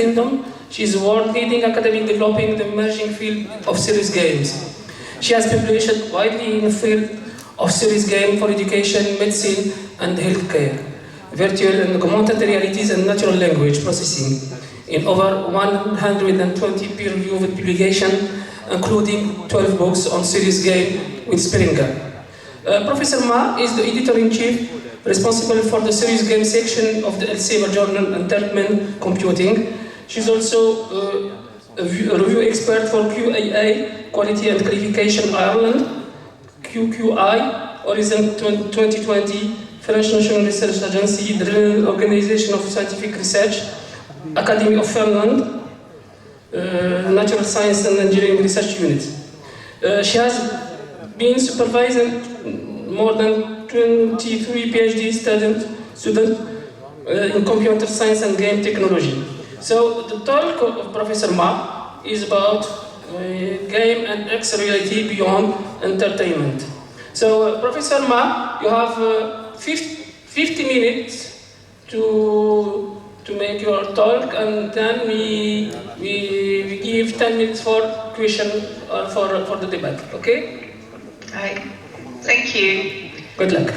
Kingdom. She is a world-leading academic developing the emerging field of serious games. She has published widely in the field of serious game for education, medicine, and healthcare, virtual and augmented realities and natural language processing in over 120 peer-reviewed publications, including 12 books on serious game with Springer. Professor Ma is the editor-in-chief responsible for the serious game section of the Elsevier journal Entertainment Computing. She's also a review expert for QAA, Quality and Qualification Ireland, QQI, Horizon 2020, French National Research Agency, the General Organization of Scientific Research, Academy of Finland, Natural Science and Engineering Research Unit. She has been supervising more than 23 PhD students in computer science and game technology. So the talk of Professor Ma is about game and X reality beyond entertainment. So Professor Ma, you have 50 minutes to make your talk, and then we give 10 minutes for question or for the debate. Okay? Right. Thank you. Good luck.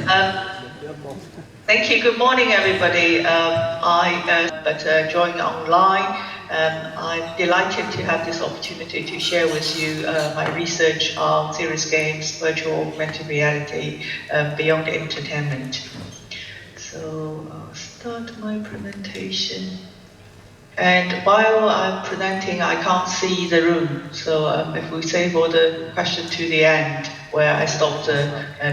Thank you. Good morning, everybody. But joining online, I'm delighted to have this opportunity to share with you my research on serious games, virtual augmented reality, beyond entertainment. So I'll start my presentation. And while I'm presenting, I can't see the room. So if we save all the questions to the end, where I stopped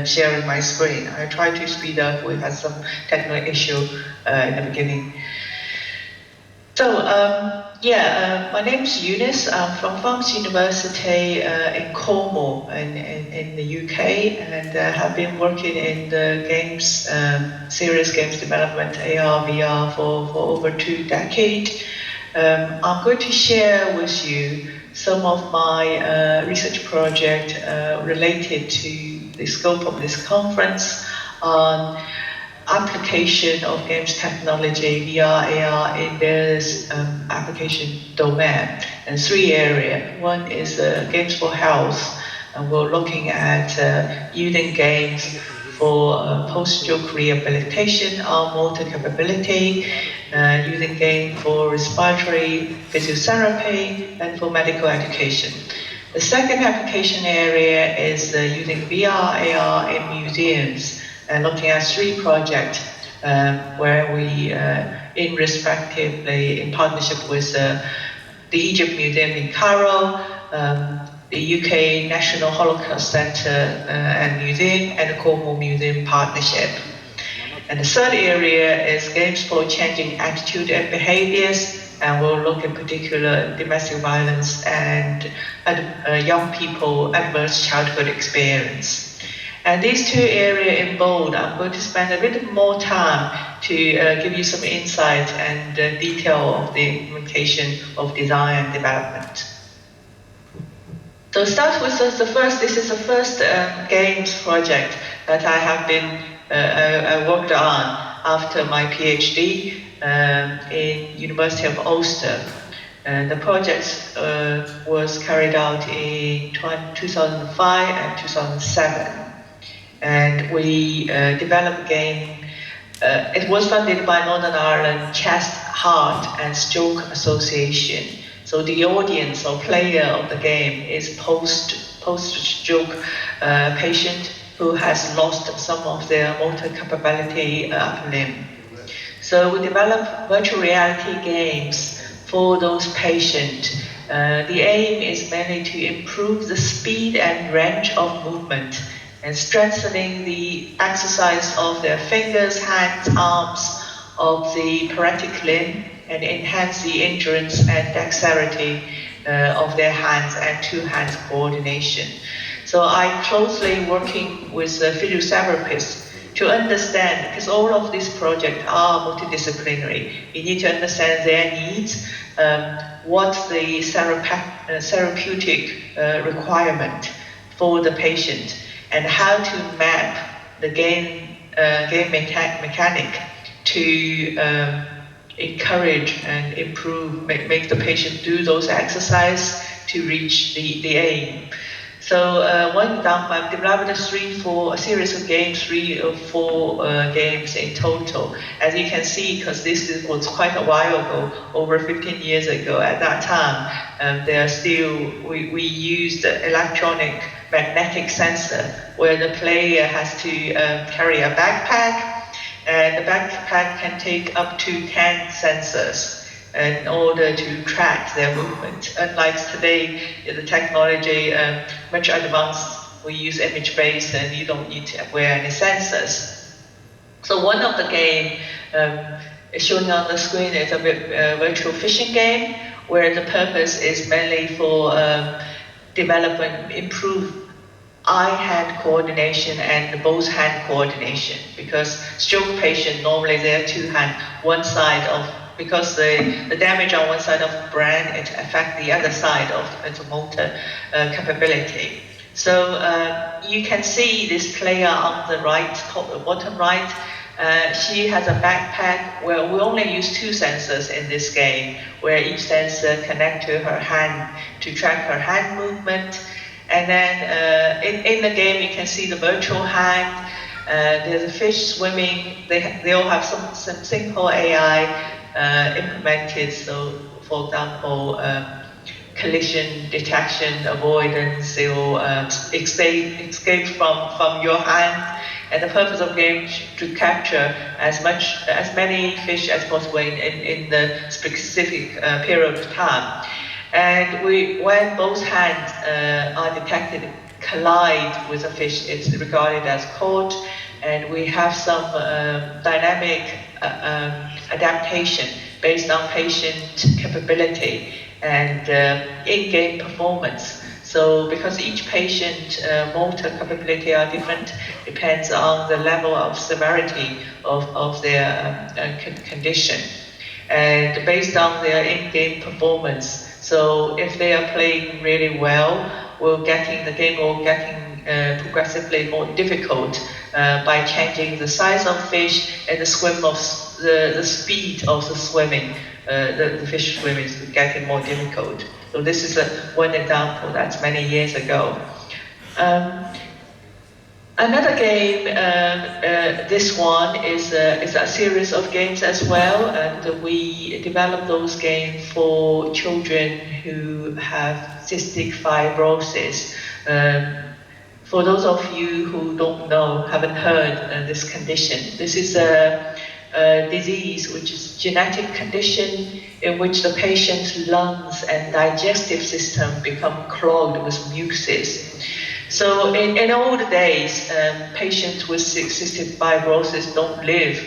sharing my screen, I tried to speed up. We had some technical issue in the beginning. So my name is Eunice. I'm from Université in Cornwall in the UK, and have been working in the games, serious games development, AR, VR for over 2 decades. I'm going to share with you some of my research project related to the scope of this conference on application of games technology, VR, AR in various application domain, and 3 areas. One is games for health, and we're looking at using games for post-stroke rehabilitation or motor capability, using game for respiratory physiotherapy, and for medical education. The second application area is using VR, AR in museums, and looking at 3 projects where we, in partnership with the Egypt Museum in Cairo, the UK National Holocaust Center and Museum, and the Cornwall Museum partnership. And the third area is games for changing attitude and behaviors, and we'll look in particular domestic violence and young people adverse childhood experience. And these 2 areas in bold, I'm going to spend a little more time to give you some insight and detail of the implementation of design and development. So start with this is the first games project that I have been I worked on after my PhD in University of Ulster. The project was carried out in 2005 and 2007. And we developed a game. It was funded by Northern Ireland Chest, Heart and Stroke Association. So the audience or player of the game is post-stroke patient who has lost some of their motor capability upper limb. So we develop virtual reality games for those patients. The aim is mainly to improve the speed and range of movement and strengthening the exercise of their fingers, hands, arms of the paretic limb, and enhance the endurance and dexterity of their hands and 2 hands coordination. So I closely working with physiotherapists to understand, because all of these projects are multidisciplinary, you need to understand their needs, what the therapeutic requirement for the patient, and how to map the game mechanic to encourage and improve, make the patient do those exercise to reach the aim. So one example, I've developed a series of games, 3 or 4 games in total. As you can see, because was quite a while ago, over 15 years ago. At that time, we used electronic magnetic sensor where the player has to carry a backpack, and the backpack can take up to 10 sensors in order to track their movement. Unlike today, the technology much advanced. We use image-based, and you don't need to wear any sensors. So one of the game showing on the screen is a virtual fishing game, where the purpose is mainly for improve eye-hand coordination and both hand coordination, because stroke patient normally they are two hand, one side of, because the damage on one side of the brain, it affects the other side of its motor capability. So you can see this player on the right, bottom right, she has a backpack where we only use 2 sensors in this game, where each sensor connects to her hand to track her hand movement. And then in the game, you can see the virtual hand. There's a fish swimming. They all have some simple AI implemented. So, for example, collision detection, avoidance, or escape from your hand. And the purpose of the game is to capture as many fish as possible in the specific period of time. And when both hands are detected collide with a fish, it's regarded as caught, and we have some dynamic adaptation based on patient capability and in-game performance. So because each patient motor capability are different, depends on the level of severity of their condition. And based on their in-game performance, so if they are playing really well, the game will getting progressively more difficult by changing the size of fish and the speed of the swimming. The fish swimming is getting more difficult. So this is one example. That's many years ago. Another game, this one is a series of games as well, and we developed those games for children who have cystic fibrosis. For those of you who don't know, haven't heard this condition, this is a disease which is genetic condition in which the patient's lungs and digestive system become clogged with mucuses. So in old days, patients with cystic fibrosis don't live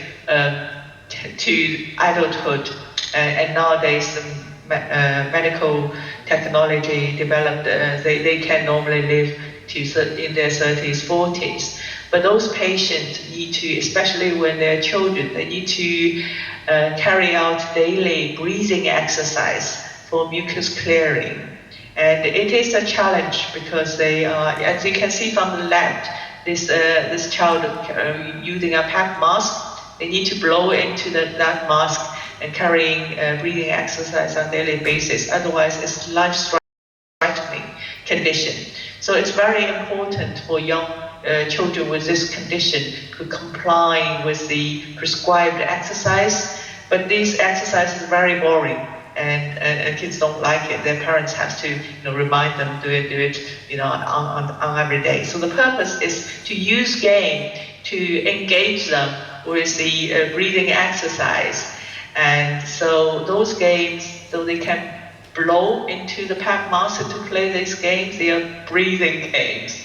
to adulthood, and nowadays the medical technology developed, they can normally live in their 30s, 40s. But those patients need to, especially when they're children, they need to carry out daily breathing exercise for mucus clearing. And it is a challenge because they are, as you can see from the left, this child using a PEP mask, they need to blow into that mask and carrying breathing exercise on a daily basis. Otherwise, it's life-threatening condition. So it's very important for young children with this condition to comply with the prescribed exercise. But this exercise is very boring. And kids don't like it. Their parents have to, remind them do it, on every day. So the purpose is to use game to engage them with the breathing exercise, and so those games, so they can blow into the PEP master to play these games. They are breathing games.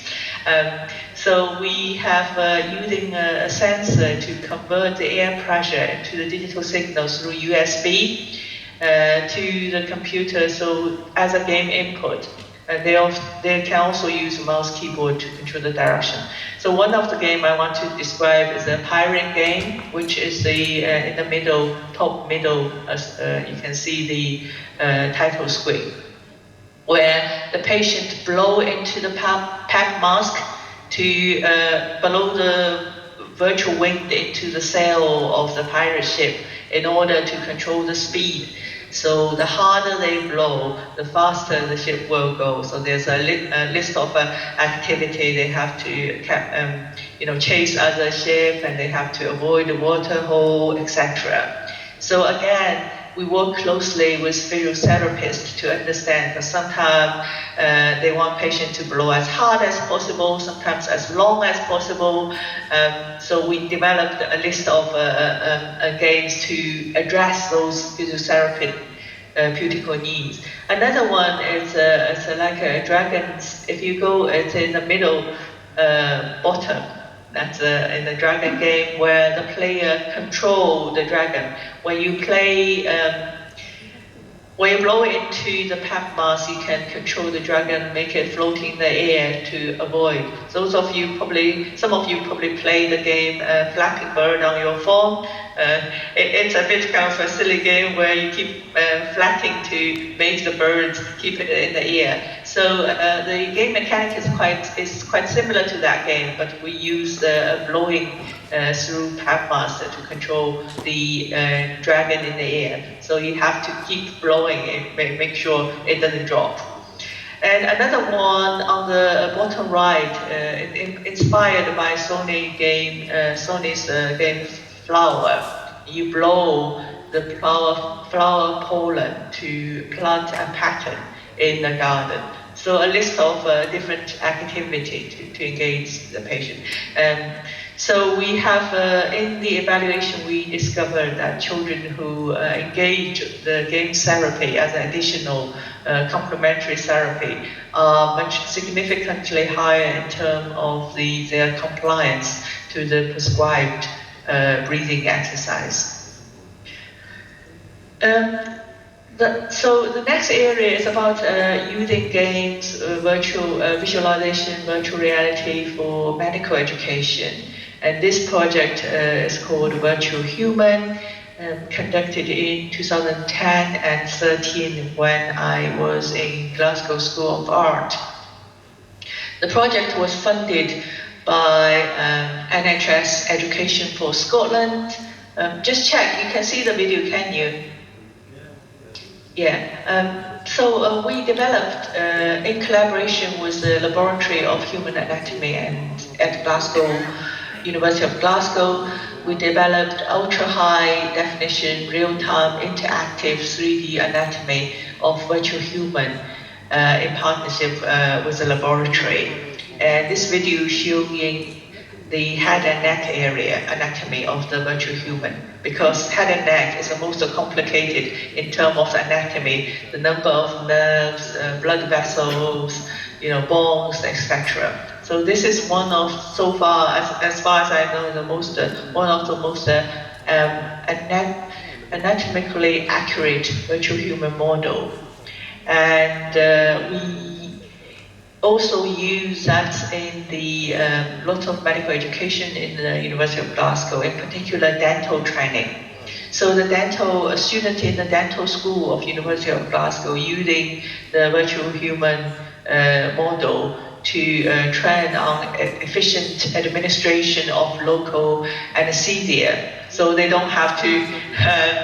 So we have using a sensor to convert the air pressure into the digital signals through USB. To the computer, so as a game input. They can also use a mouse keyboard to control the direction. So one of the game I want to describe is a pirate game, which is in the middle, top middle, as you can see the title screen, where the patient blow into the PEP mask to below the virtual wind into the sail of the pirate ship in order to control the speed. So the harder they blow, the faster the ship will go. So there's a list of activity. They have to chase other ship, and they have to avoid the water hole, etc. So again, we work closely with physiotherapists to understand, because sometimes they want patients to blow as hard as possible, sometimes as long as possible. So we developed a list of games to address those physiotherapeutic needs. Another one is like a dragon's. If you go, it's in the middle bottom. That's in the dragon game where the player control the dragon. When you play, when you blow into the pep mask, you can control the dragon, make it float in the air to avoid. Some of you probably play the game Flapping Bird on your phone. It's a bit kind of a silly game where you keep flapping to make the birds keep it in the air. So the game mechanic is quite similar to that game, but we use blowing through pep master to control the dragon in the air. So you have to keep blowing it, make sure it doesn't drop. And another one on the bottom right, inspired by Sony's game Flower. You blow the flower pollen to plant a pattern in the garden. So a list of different activity to engage the patient. So we have, in the evaluation, we discovered that children who engage the game therapy as an additional complementary therapy are much significantly higher in terms of their compliance to the prescribed breathing exercise. So the next area is about using games, virtual visualization, virtual reality for medical education. And this project is called Virtual Human, conducted in 2010 and 13 when I was in Glasgow School of Art. The project was funded by NHS Education for Scotland. Just check, you can see the video, can you? Yeah. So we developed, in collaboration with the Laboratory of Human Anatomy at University of Glasgow, we developed ultra-high definition, real-time, interactive 3D anatomy of virtual human in partnership with the laboratory. And this video showing the head and neck area anatomy of the virtual human, because head and neck is the most complicated in terms of anatomy, the number of nerves, blood vessels, bones, etc. So this is one of, so far as I know, one of the most anatomically accurate virtual human model. And we also use that in the lots of medical education in the University of Glasgow, in particular dental training. So the student in the dental school of University of Glasgow using the virtual human model to train on efficient administration of local anesthesia. So they don't have to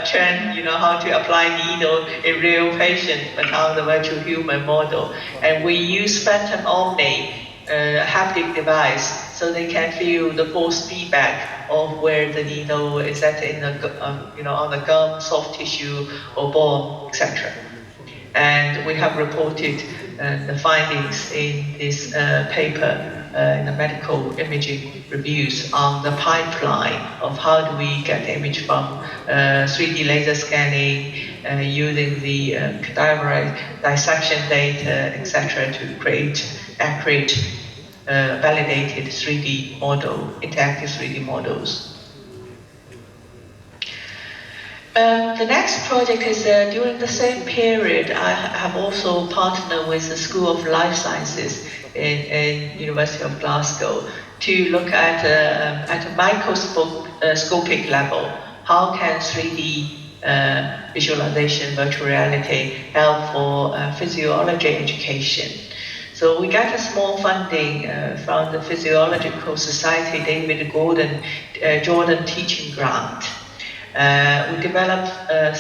train, how to apply needle in real patient, but on the virtual human model. And we use Phantom Omni, a haptic device, so they can feel the force feedback of where the needle is at in the, on the gum, soft tissue, or bone, etc. And we have reported the findings in this paper in the medical imaging reviews on the pipeline of how do we get image from 3D laser scanning, using the cadaver dissection data, etc., to create accurate, validated 3D model, interactive 3D models. The next project is during the same period, I have also partnered with the School of Life Sciences in University of Glasgow to look at a microscopic level, how can 3D visualization, virtual reality help for physiology education. So we got a small funding from the Physiological Society David Jordan teaching grant. We developed a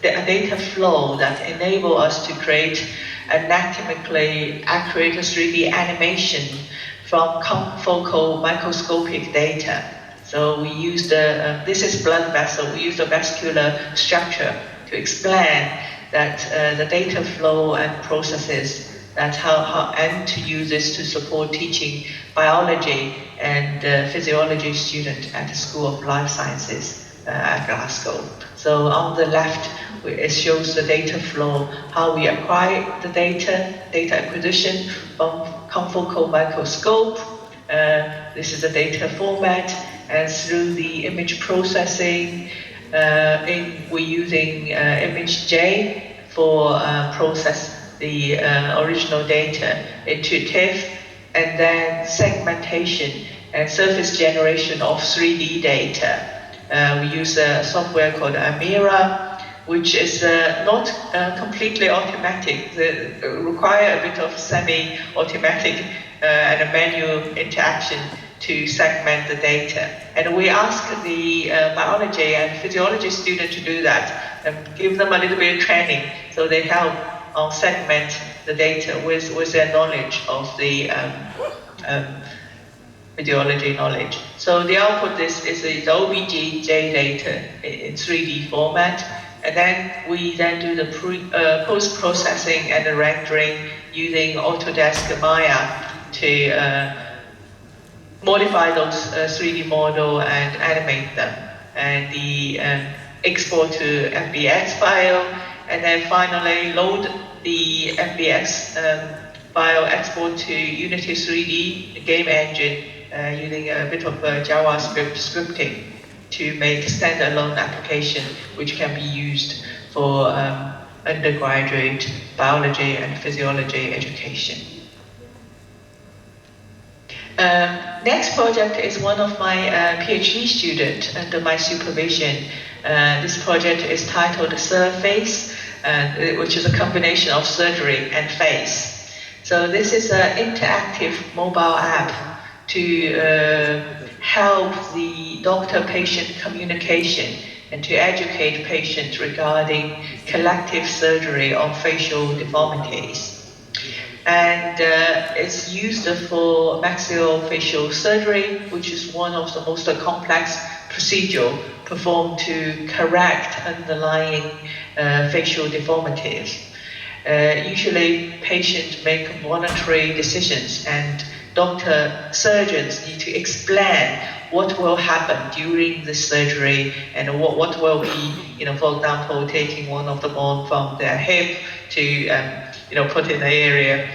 data flow that enable us to create anatomically accurate 3D animation from confocal microscopic data. So we used this is blood vessel. We used a vascular structure to explain that the data flow and processes, that's and to use this to support teaching biology and physiology student at the School of Life Sciences at Glasgow. So on the left, it shows the data flow, how we acquire the data acquisition from confocal microscope. This is the data format, and through the image processing, we're using image J for process the original data into TIFF, and then segmentation and surface generation of 3D data. We use a software called Amira, which is not completely automatic. They require a bit of semi-automatic and a manual interaction to segment the data. And we ask the biology and physiology student to do that and give them a little bit of training so they help on segment the data with their knowledge of the physiology knowledge. So the output is the OBJ data in 3D format, and then we then do the post-processing and the rendering using Autodesk Maya to modify those 3D model and animate them, and the export to FBX file, and then finally load the FBX file, export to Unity 3D game engine using a bit of JavaScript scripting to make standalone application which can be used for undergraduate biology and physiology education. Next project is one of my PhD students under my supervision. This project is titled Surface, which is a combination of surgery and face. So this is an interactive mobile app to help the doctor-patient communication and to educate patients regarding collective surgery on facial deformities. And it's used for maxillofacial surgery, which is one of the most complex procedures performed to correct underlying facial deformities. Usually, patients make voluntary decisions, and surgeons need to explain what will happen during the surgery and what will be, for example, taking one of the bone from their hip to put in the area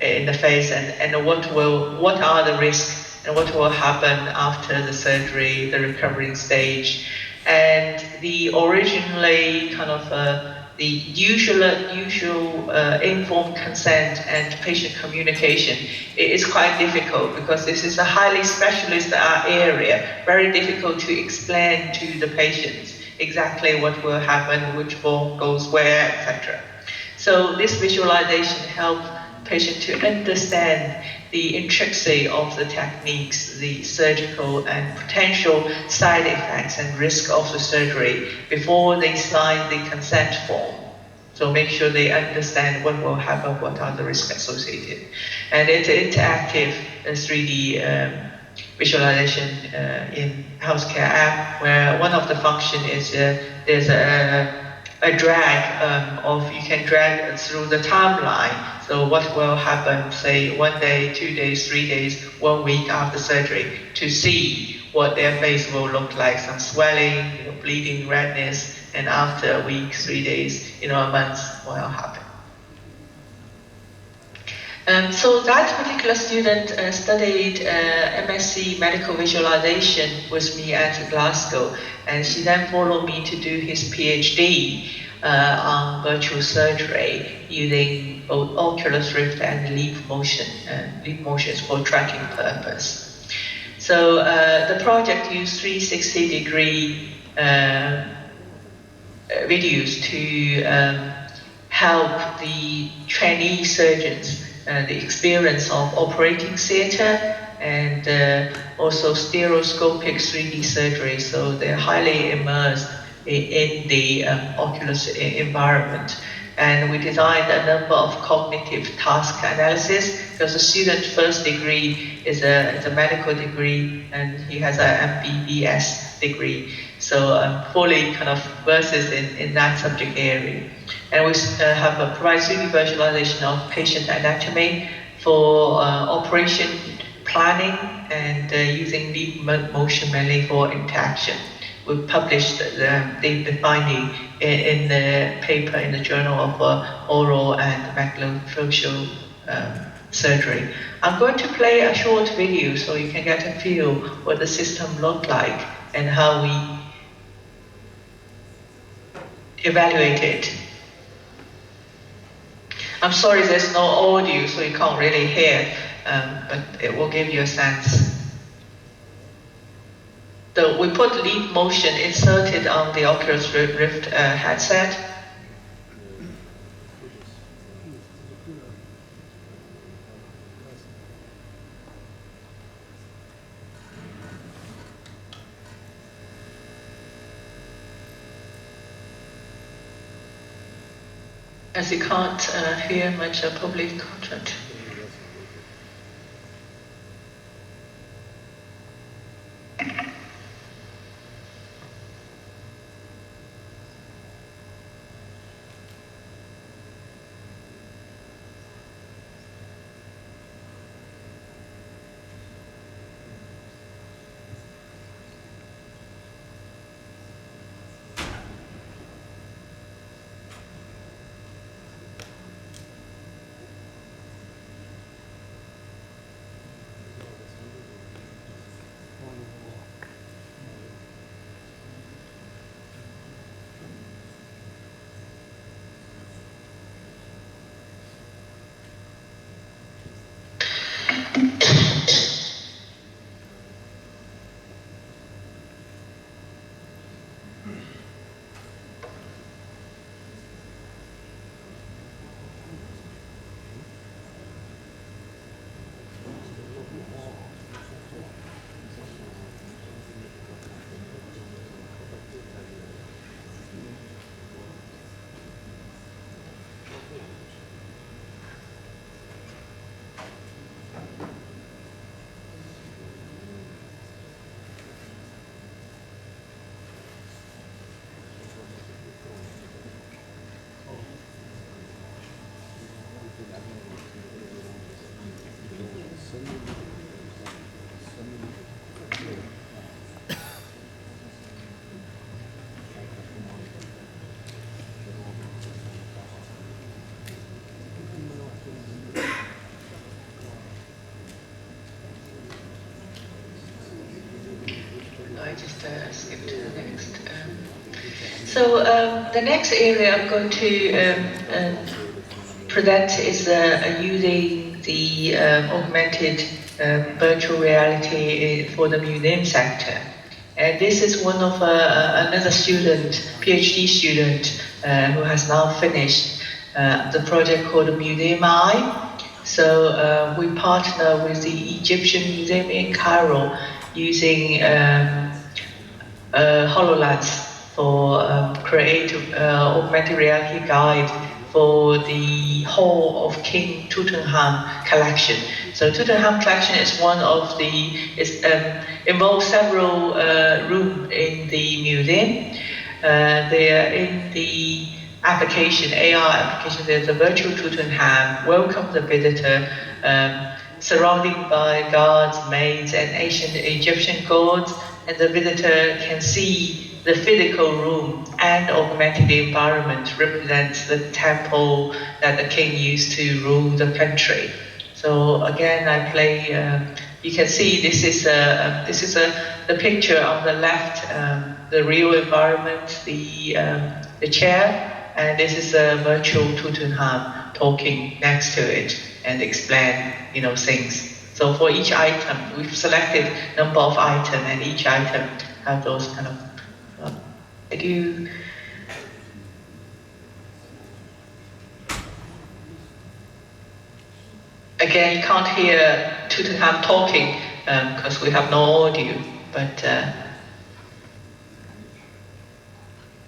in the face, and what are the risks and what will happen after the surgery, the recovery stage, and the originally kind of the usual informed consent and patient communication is quite difficult because this is a highly specialist area, very difficult to explain to the patients exactly what will happen, which bone goes where, etc. So this visualization helps patients to understand the intricacy of the techniques, the surgical and potential side effects and risk of the surgery before they sign the consent form. So make sure they understand what will happen, what are the risks associated. And it's an interactive 3D visualization in healthcare app, where one of the function is there's a drag you can drag through the timeline. So what will happen, say 1 day, 2 days, 3 days, 1 week after surgery, to see what their face will look like, some swelling, bleeding, redness, and after a week, 3 days, a month, what will happen. So that particular student studied MSc medical visualization with me at Glasgow, and she then followed me to do his PhD on virtual surgery using both Oculus Rift and leap motions for tracking purpose. So the project used 360-degree videos to help the trainee surgeons the experience of operating theater and also stereoscopic 3D surgery. So they're highly immersed in the Oculus environment. And we designed a number of cognitive task analysis because the student's first degree is a medical degree and he has an MBBS degree. So fully kind of versus in that subject area. And we have provide 3D visualization of patient anatomy for operation planning and using lead motion mainly for interaction. We published the finding in the paper in the Journal of Oral and Maxillofacial Surgery. I'm going to play a short video so you can get a feel what the system looked like and how we evaluate it. I'm sorry there's no audio so you can't really hear, but it will give you a sense. So we put lead motion inserted on the Oculus Rift headset. As you can't hear much public content. I just skip to the next. So the next area I'm going to present is using the augmented virtual reality for the museum sector. And this is one of another student, PhD student, who has now finished the project called Museum Eye. So we partner with the Egyptian Museum in Cairo using HoloLens for create augmented reality guide for the whole of King Tutankhamun collection. So Tutankhamun collection is one of the, involves several rooms in the museum. They are in the application, AR application, there's a virtual Tutankhamun, welcome the visitor, surrounded by guards, maids, and ancient Egyptian gods, and the visitor can see the physical room and augmented environment represents the temple that the king used to rule the country. So again, I play. You can see this is the picture on the left, the real environment, the chair, and this is a virtual Tutankhamun talking next to it and explain things. So for each item, we've selected number of items, and each item have those kind of. I do. can't hear Tutankhamun talking because we have no audio, but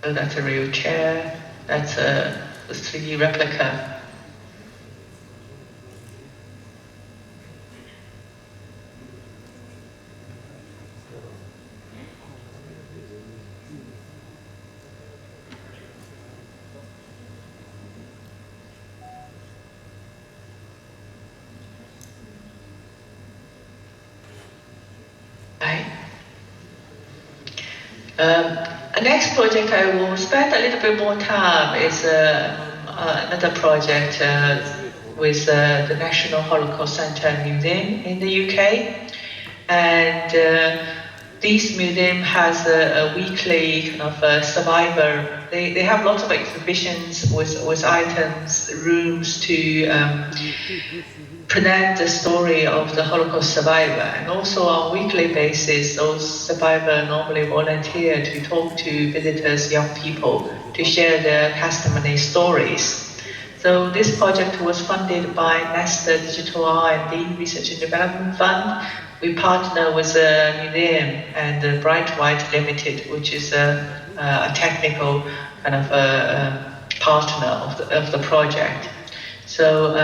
so that's a real chair, that's a 3D replica. The next project I will spend a little bit more time is another project with the National Holocaust Centre and Museum in the UK. And this museum has a weekly kind of survivor. They have lots of exhibitions with items, rooms to present the story of the Holocaust survivor. And also on a weekly basis, those survivors normally volunteer to talk to visitors, young people, to share their testimony stories. So this project was funded by Nesta Digital R&D Research and Development Fund. We partner with the museum and Bright White Limited, which is a technical kind of partner of the project. So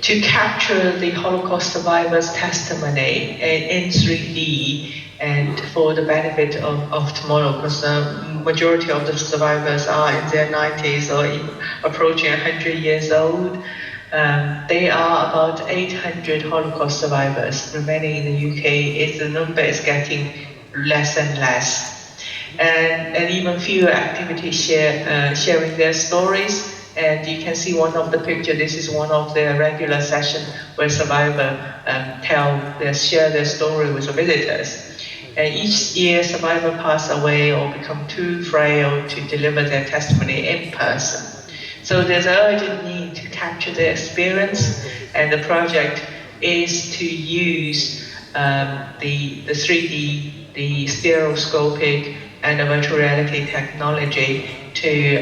to capture the Holocaust survivors' testimony in 3D and for the benefit of tomorrow, because the majority of the survivors are in their 90s or even approaching 100 years old. There are about 800 Holocaust survivors remaining in the UK. The number is getting less and less. And even fewer activities sharing their stories. And you can see one of the pictures. This is one of their regular sessions where survivors share their story with the visitors. And each year, survivors pass away or become too frail to deliver their testimony in person. So there's an urgent need to capture their experience, and the project is to use the 3D, the stereoscopic, and the virtual reality technology to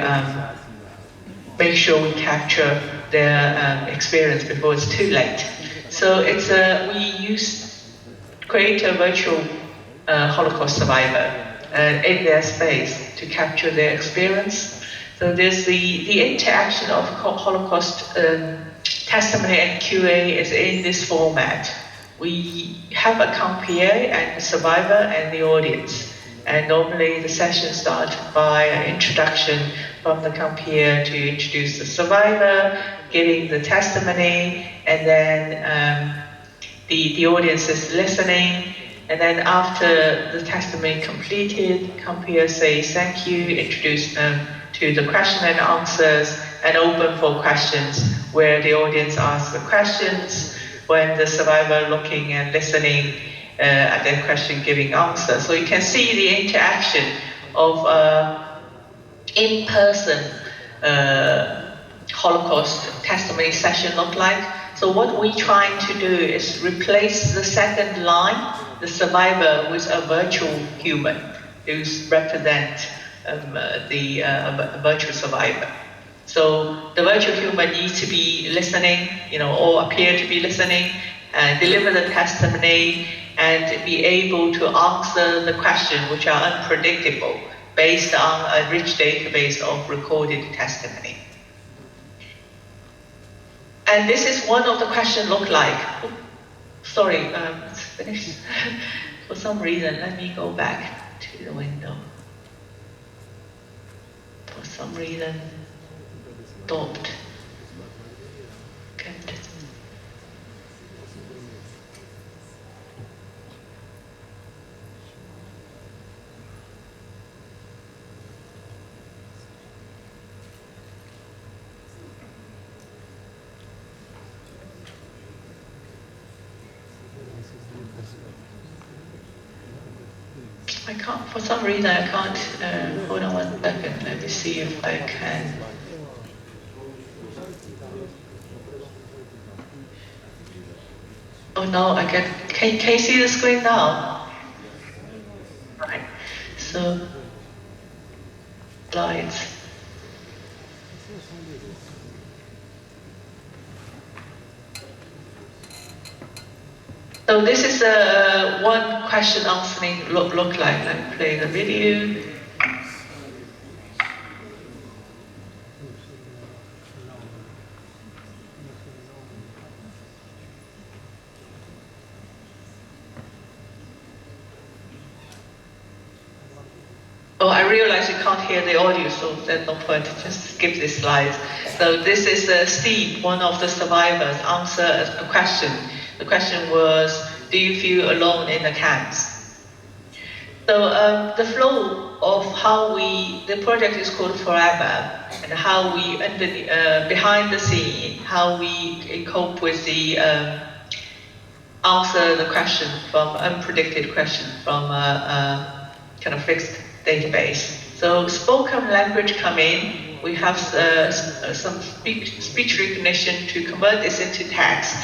make sure we capture their experience before it's too late. So we create a virtual Holocaust survivor in their space to capture their experience. So there's the interaction of Holocaust testimony and QA is in this format. We have a compere and the survivor and the audience. And normally the session starts by an introduction from the compere to introduce the survivor, giving the testimony, and then the audience is listening. And then after the testimony completed, compere says thank you, introduce them to the question and answers, and open for questions where the audience asks the questions when the survivor looking and listening at their question, giving answer. So you can see the interaction of in-person Holocaust testimony session look like. So what we're trying to do is replace the second line, the survivor, with a virtual human who represents the virtual survivor. So the virtual human needs to be listening, or appear to be listening, and deliver the testimony, and be able to answer the questions which are unpredictable based on a rich database of recorded testimony. And this is one of the questions look like. Sorry, it's finished. For some reason, let me go back to the window. For some reason, stopped. I can't, for some reason I can't, hold on 1 second, let me see if I can. Oh no, can you see the screen now? Right, so, slides. So this is one question answering look like. Let me play the video. Oh, I realize you can't hear the audio, so there's no point. Just skip this slide. So this is Steve, one of the survivors, answer a question. The question was, do you feel alone in the camps? So the flow of how the project is called Forever, and how we, behind the scene, how we cope with the answer the question from unpredicted question from a kind of fixed database. So spoken language come in, we have some speech recognition to convert this into text.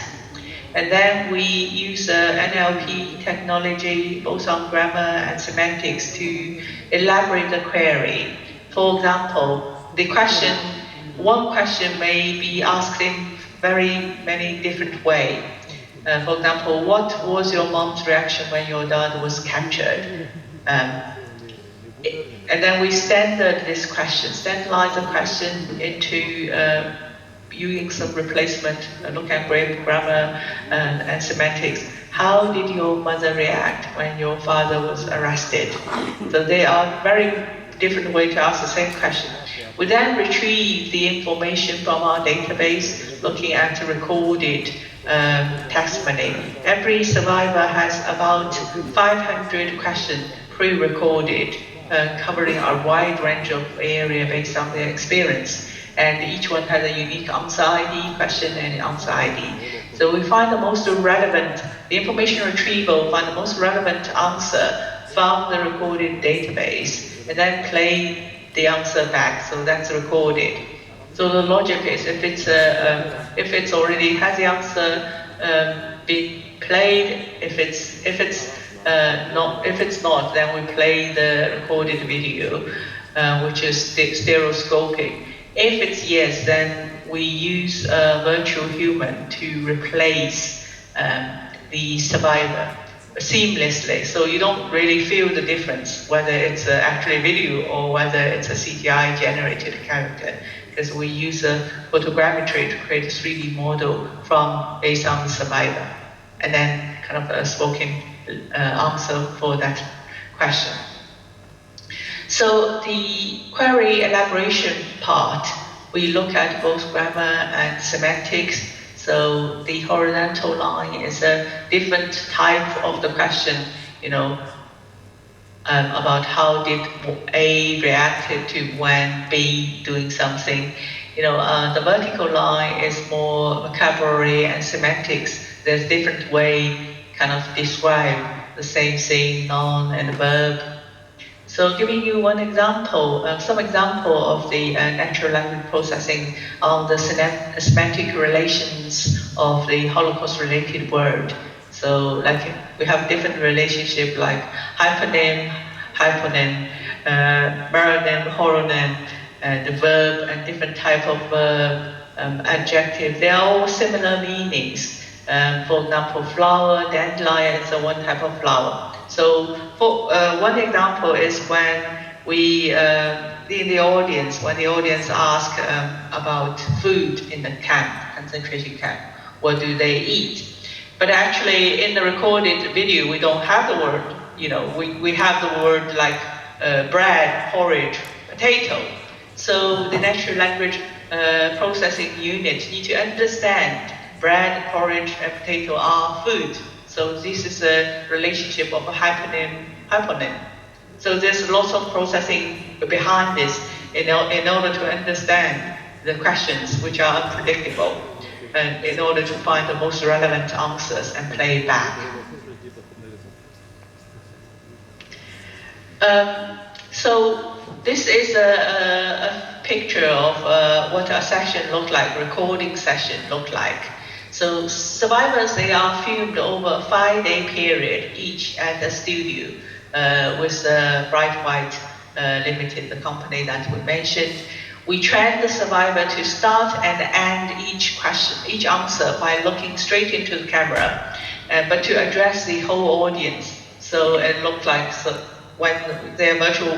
And then we use NLP technology, both on grammar and semantics, to elaborate the query. For example, one question may be asked in very many different ways. For example, what was your mom's reaction when your dad was captured? And then we standardize the question into using some replacement, look at grammar and semantics. How did your mother react when your father was arrested? So they are very different ways to ask the same question. We then retrieve the information from our database, looking at recorded testimony. Every survivor has about 500 questions pre-recorded, covering a wide range of area based on their experience. And each one has a unique answer ID question and answer ID. So we find the information retrieval, find the most relevant answer from the recorded database, and then play the answer back, so that's recorded. So the logic is, if it's already has the answer been played, if it's not, then we play the recorded video, which is stereoscopic. If it's yes, then we use a virtual human to replace the survivor seamlessly, so you don't really feel the difference whether it's actually video or whether it's a CGI generated character, because we use a photogrammetry to create a 3D model based on the survivor, and then kind of a spoken answer for that question. So the query elaboration part, we look at both grammar and semantics. So the horizontal line is a different type of the question, about how did A reacted to when B doing something. The vertical line is more vocabulary and semantics. There's different way kind of describe the same thing, noun and verb. So giving you one example, some example of the natural language processing on the semantic relations of the Holocaust-related word. So like we have different relationship like hyponym, meronym, horonym, the verb and different type of verb, adjective. They are all similar meanings. For example, flower, dandelion is one type of flower. So for one example is when we, in the audience, when the audience ask about food in the concentration camp, what do they eat? But actually in the recorded video, we don't have the word, we have the word like bread, porridge, potato. So the natural language processing unit need to understand bread, porridge, and potato are food. So this is a relationship of a hyponym. So there's lots of processing behind this in order to understand the questions which are unpredictable, and in order to find the most relevant answers and play back. So this is a picture of what a session look like, recording session look like. So survivors, they are filmed over a 5-day period, each at the studio with Bright White Limited, the company that we mentioned. We train the survivor to start and end each question, each answer by looking straight into the camera. but to address the whole audience. So it looked like when their virtual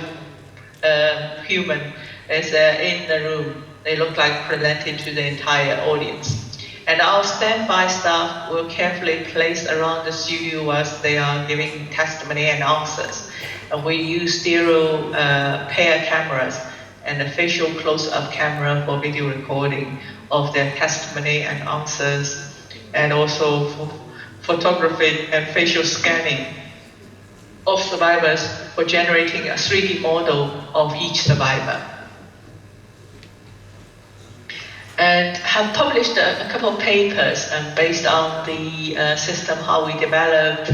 human is in the room, they look like presented to the entire audience. And our standby staff will carefully place around the studio as they are giving testimony and answers. And we use stereo pair cameras and a facial close-up camera for video recording of their testimony and answers, and also for photography and facial scanning of survivors for generating a 3D model of each survivor. And have published a couple of papers based on the system, how we developed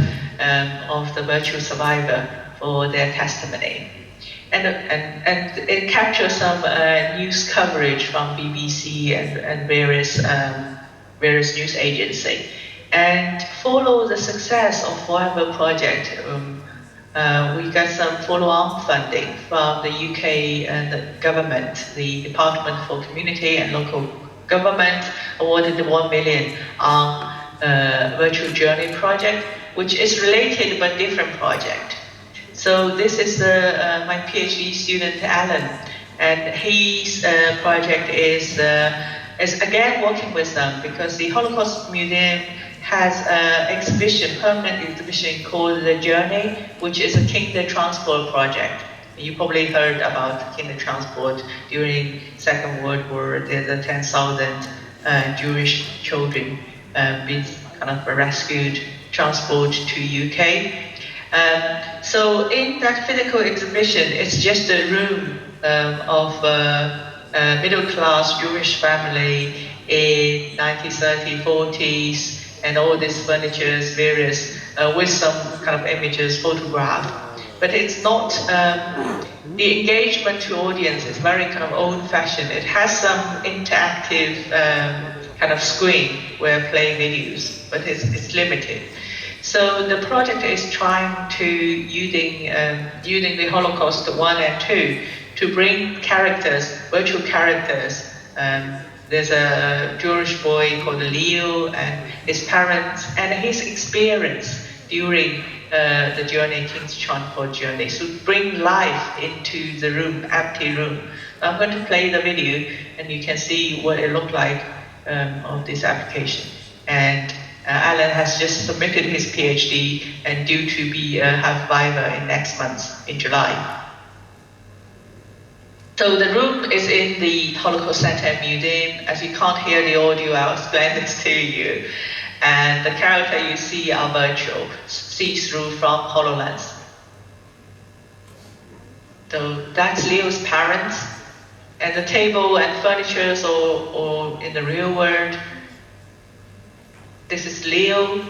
of the virtual survivor for their testimony. And it captures some news coverage from BBC and various news agencies. And follow the success of Forever Project, we got some follow-on funding from the UK and the government. The Department for Community and Local Government awarded 1 million on Virtual Journey project, which is related but different project. So this is my PhD student, Alan, and his project is again working with them because the Holocaust Museum has an permanent exhibition called The Journey, which is a kinder transport project. You probably heard about kinder transport during Second World War. There's 10,000 Jewish children being kind of rescued, transported to UK. So in that physical exhibition, it's just a room of a middle-class Jewish family in 1930s, 40s, and all these furnitures, various, with some kind of images, photographed. But it's not, the engagement to audience is very kind of old-fashioned. It has some interactive kind of screen where play videos, but it's limited. So the project is trying to, using the Holocaust 1 and 2, to bring characters, virtual characters. There's a Jewish boy called Leo and his parents and his experience during the journey, King's Transport journey. So bring life into the room, empty room. I'm going to play the video and you can see what it looked like of this application. And Alan has just submitted his PhD and due to be have Viva in next month, in July. So the room is in the Holocaust Center Museum. As you can't hear the audio, I'll explain this to you. And the character you see are virtual, see-through from HoloLens. So that's Leo's parents. And the table and furniture are in the real world. This is Leo.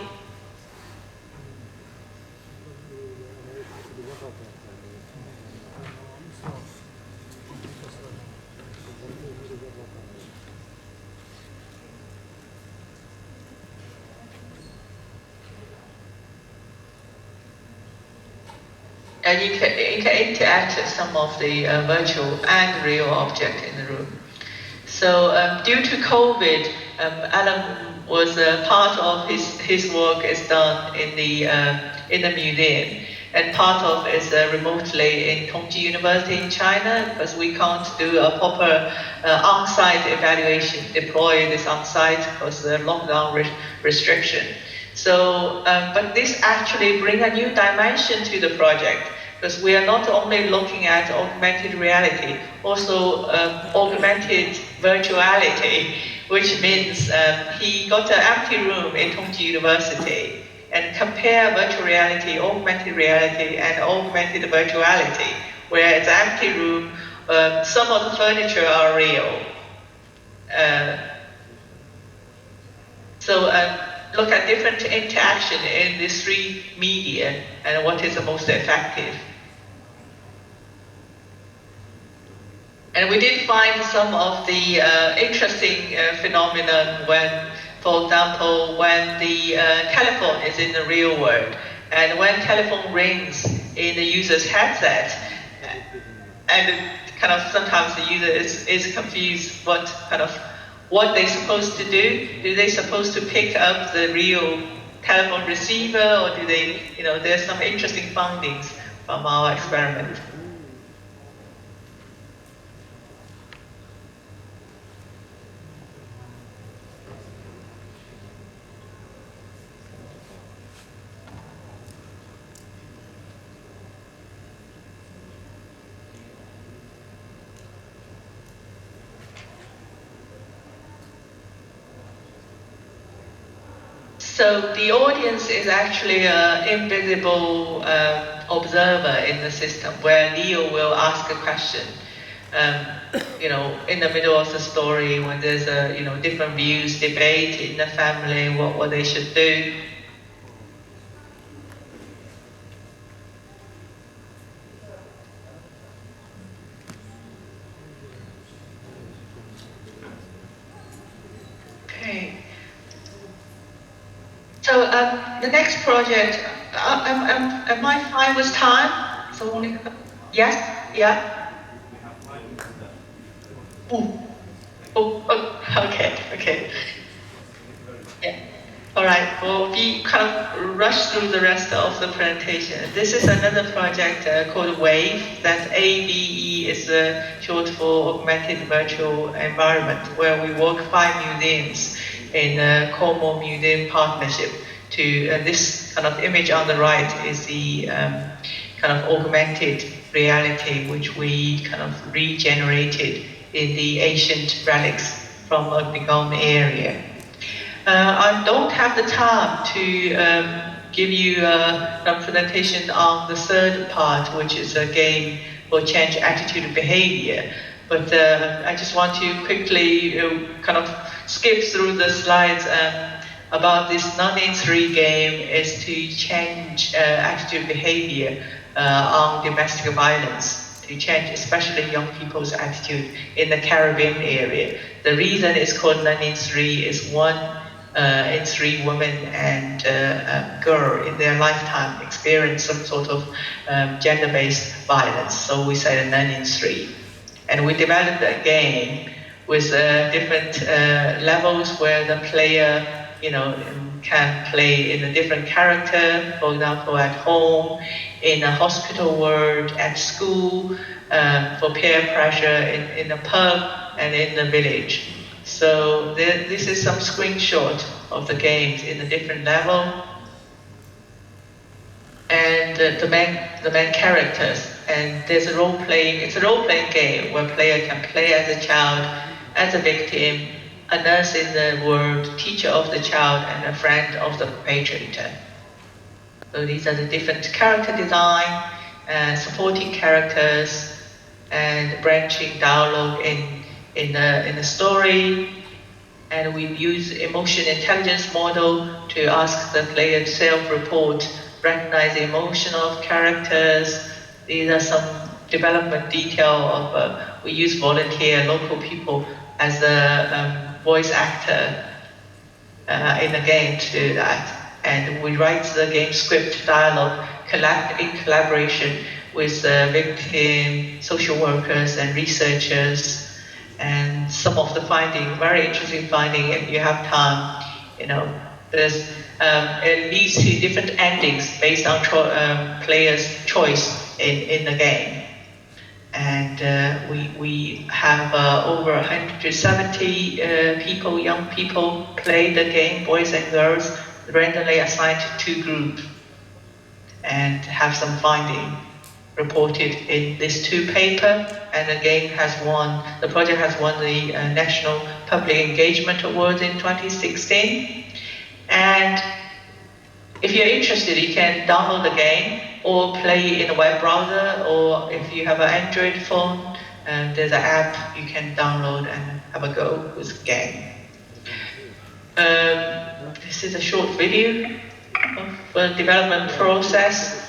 And you can interact with some of the virtual and real object in the room. So due to COVID, Alan was part of his work is done in the museum, and part of is remotely in Tongji University in China, because we can't do a proper on-site evaluation, deploy this on-site because of the lockdown restriction. So, but this actually brings a new dimension to the project, because we are not only looking at augmented reality, also augmented virtuality, which means he got an empty room in Tongji University and compare virtual reality, augmented reality, and augmented virtuality, where it's an empty room, some of the furniture are real. Look at different interaction in these three media and what is the most effective. And we did find some of the interesting phenomenon when, for example, when the telephone is in the real world, and when telephone rings in the user's headset, and kind of sometimes the user is confused what they're supposed to do. Do they supposed to pick up the real telephone receiver, or do they, there's some interesting findings from our experiment. So the audience is actually an invisible observer in the system, where Leo will ask a question. In the middle of the story, when there's different views, debate in the family, what they should do. Okay. So the next project, am I fine with time? So only, yes, yeah. Okay. Yeah. All right. Well, we kind of rush through the rest of the presentation. This is another project called WAVE. That's AVE, is short for Augmented Virtual Environment, where we work 5 museums in a Como Museum partnership. This kind of image on the right is the kind of augmented reality, which we kind of regenerated in the ancient relics from a Bigom area. I don't have the time to give you a presentation on the third part, which is a game for change attitude and behavior. But I just want to quickly kind of skip through the slides about this 9-in-3 game is to change attitude behavior on domestic violence, to change especially young people's attitude in the Caribbean area. The reason it's called 9-in-3 is 1 in 3 women and girl in their lifetime experience some sort of gender-based violence. So we say 9-in-3. And we developed a game with different levels where the player, can play in a different character, for example, at home, in a hospital world, at school, for peer pressure in a pub, and in the village. So this is some screenshot of the games in a different level. And the main characters. And there's a role-playing, it's a role-playing game where player can play as a child, as a victim, a nurse in the world, teacher of the child, and a friend of the perpetrator. So these are the different character design, supporting characters, and branching dialogue in the story. And we use emotion intelligence model to ask the player to self-report, recognize the emotion of characters. These are some development detail of, we use volunteer local people as a voice actor in the game to do that. And we write the game script dialogue in collaboration with victim, social workers, and researchers. And some of the finding, very interesting finding, if you have time, there's, it leads to different endings based on players' choice in the game. And we have over 170 people, young people, play the game, boys and girls, randomly assigned to 2 groups, and have some finding reported in this 2 paper. And the game has won, the project has won the National Public Engagement Award in 2016. And if you're interested, you can download the game or play in a web browser, or if you have an Android phone, there's an app you can download and have a go with the game. This is a short video of the development process.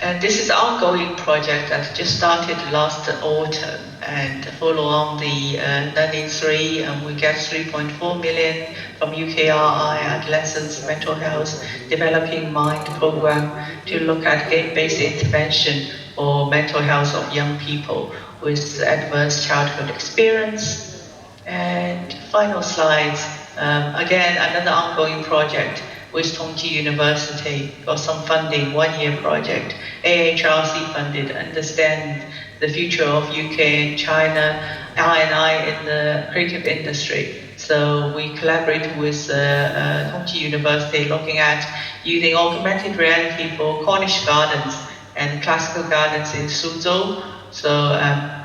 And this is an ongoing project that just started last autumn and follow on the Learning 3, and we get 3.4 million from UKRI Adolescents Mental Health Developing Mind program to look at game-based intervention for mental health of young people with adverse childhood experience. And final slides, again, another ongoing project with Tongji University got some funding, 1-year project, AHRC funded, understand the future of UK and China, I&I in the creative industry. So we collaborated with Tongji University looking at using augmented reality for Cornish gardens and classical gardens in Suzhou. So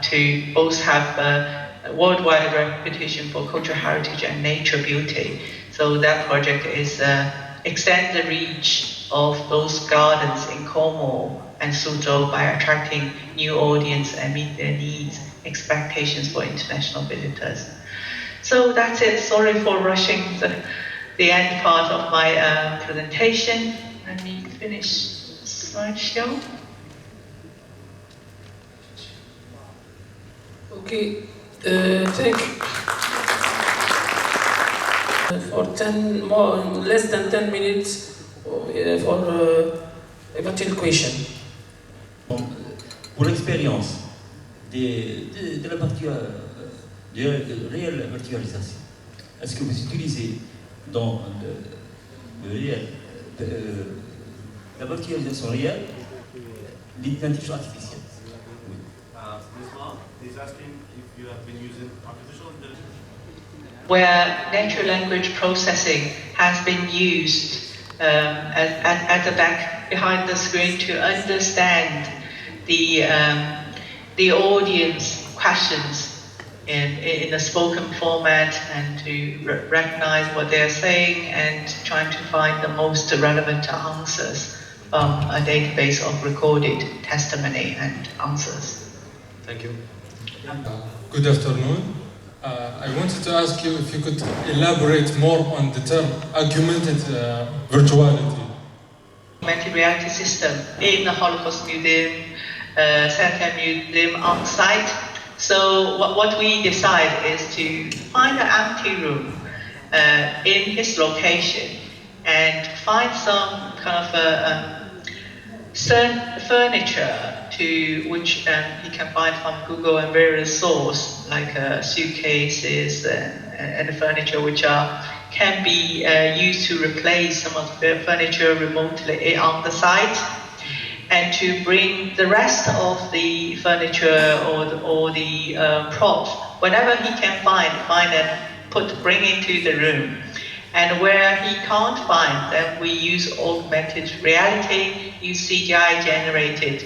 to both have worldwide reputation for cultural heritage and nature beauty. So that project is extend the reach of those gardens in Cornwall and Suzhou by attracting new audience and meet their needs, expectations for international visitors. So that's it. Sorry for rushing the end part of my presentation. Let me finish the slideshow. Okay, thank you. For less than 10 minutes for eventual question. Pour l'expérience de la partie de réelle virtualisation, est-ce que vous utilisez dans le réel, la virtualisation réelle, l'intelligence artificielle? He's asking if you have been using artificial intelligence. Where natural language processing has been used at the back behind the screen to understand the audience questions in a spoken format and to recognize what they're saying and trying to find the most relevant answers from a database of recorded testimony and answers. Thank you. Good afternoon. I wanted to ask you if you could elaborate more on the term augmented virtuality. Augmented reality system in the Holocaust Museum, Center Museum on site. So what we decide is to find an empty room in his location and find some kind of furniture to which he can find from Google and various sources like suitcases and furniture which can be used to replace some of the furniture remotely on the site, and to bring the rest of the furniture or the props, whatever he can find and bring into the room. And where he can't find them, we use augmented reality, use CGI generated,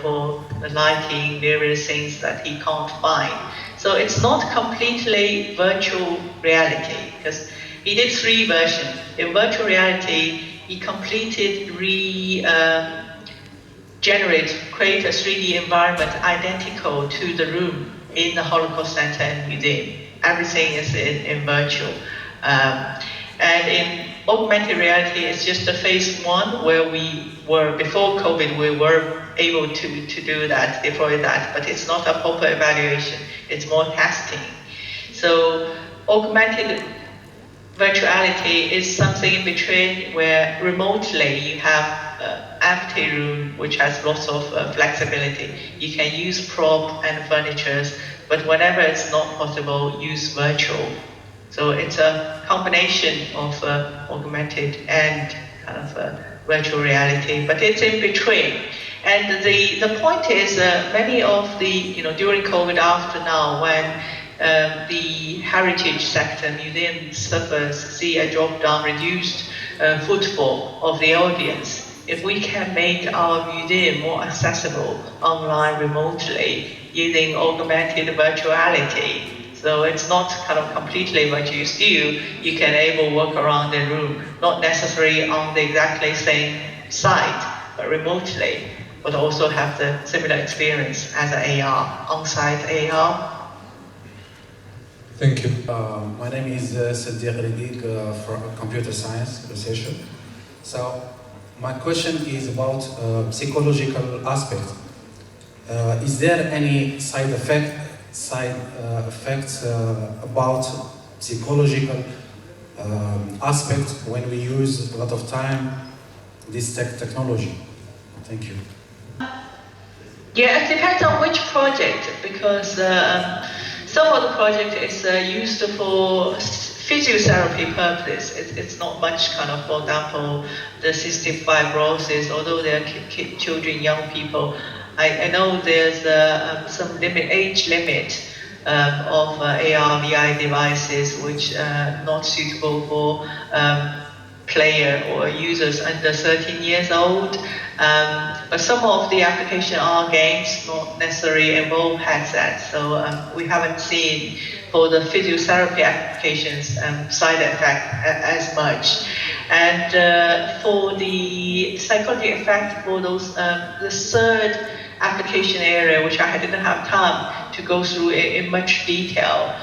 for the lighting, various things that he can't find. So it's not completely virtual reality, because he did 3 versions. In virtual reality, he completed create a 3D environment identical to the room in the Holocaust Center and Museum. Everything is in virtual. And in augmented reality, it's just a phase 1 where we were, before COVID, we were able to do that, deploy that, but it's not a proper evaluation, it's more testing. So augmented virtuality is something in between where remotely you have an empty room which has lots of flexibility. You can use prop and furnitures, but whenever it's not possible, use virtual. So it's a combination of augmented and kind of virtual reality, but it's in between. And the point is, many of the, during COVID after now, when the heritage sector, museum suffers, see a drop down, reduced footfall of the audience, if we can make our museum more accessible online remotely using augmented virtuality, so it's not kind of completely virtual. Still, you can able work around the room, not necessarily on the exactly same site, but remotely, but also have the similar experience as an AR, on-site AR. Thank you. My name is Sadiq Rediq from Computer Science Researcher. So My question is about psychological aspect. Is there any side effects about psychological aspect when we use a lot of time this technology? Thank you. Yeah, it depends on which project, because some of the project is used for physiotherapy purpose. It's not much kind of, for example, the cystic fibrosis, although they are children, young people. I know there's some age limit of AR, VR devices which are not suitable for player or users under 13 years old. But some of the applications are games, not necessarily involve headsets. So we haven't seen for the physiotherapy applications side effect as much. And for the psychology effect for those, the third application area, which I didn't have time to go through in much detail,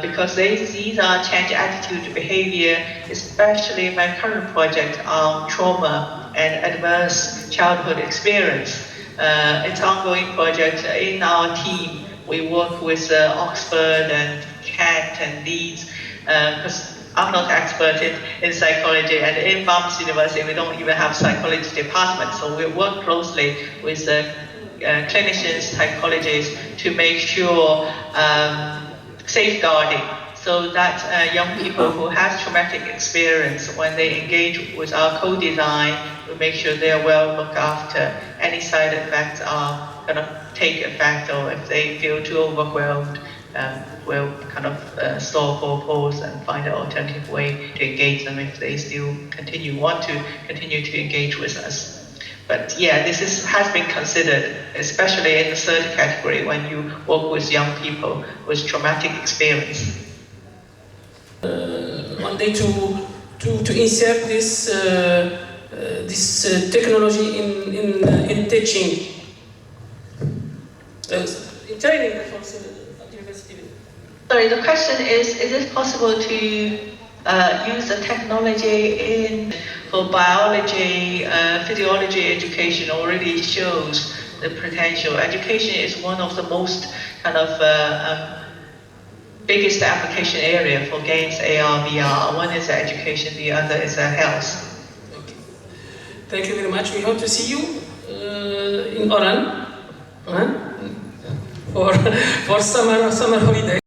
because these are change attitude behavior, especially my current project on trauma and adverse childhood experience. It's an ongoing project in our team. We work with Oxford and Kent and Leeds, because I'm not expert in psychology, and in Barnes University we don't even have psychology department, so we work closely with clinicians, psychologists to make sure safeguarding, so that young people who have traumatic experience, when they engage with our co-design, we make sure they are well looked after. Any side effects are going to take effect, or if they feel too overwhelmed, we'll kind of stop or pause and find an alternative way to engage them if they still want to continue to engage with us. But yeah, this has been considered, especially in the third category, when you work with young people with traumatic experience. One day to insert this technology in teaching, in training at university. Sorry, the question is it possible to use the technology for biology, physiology education already shows the potential. Education is one of the most kind of biggest application area for games, AR, VR. One is education, the other is health. Thank you very much. We hope to see you in Oran for summer holiday.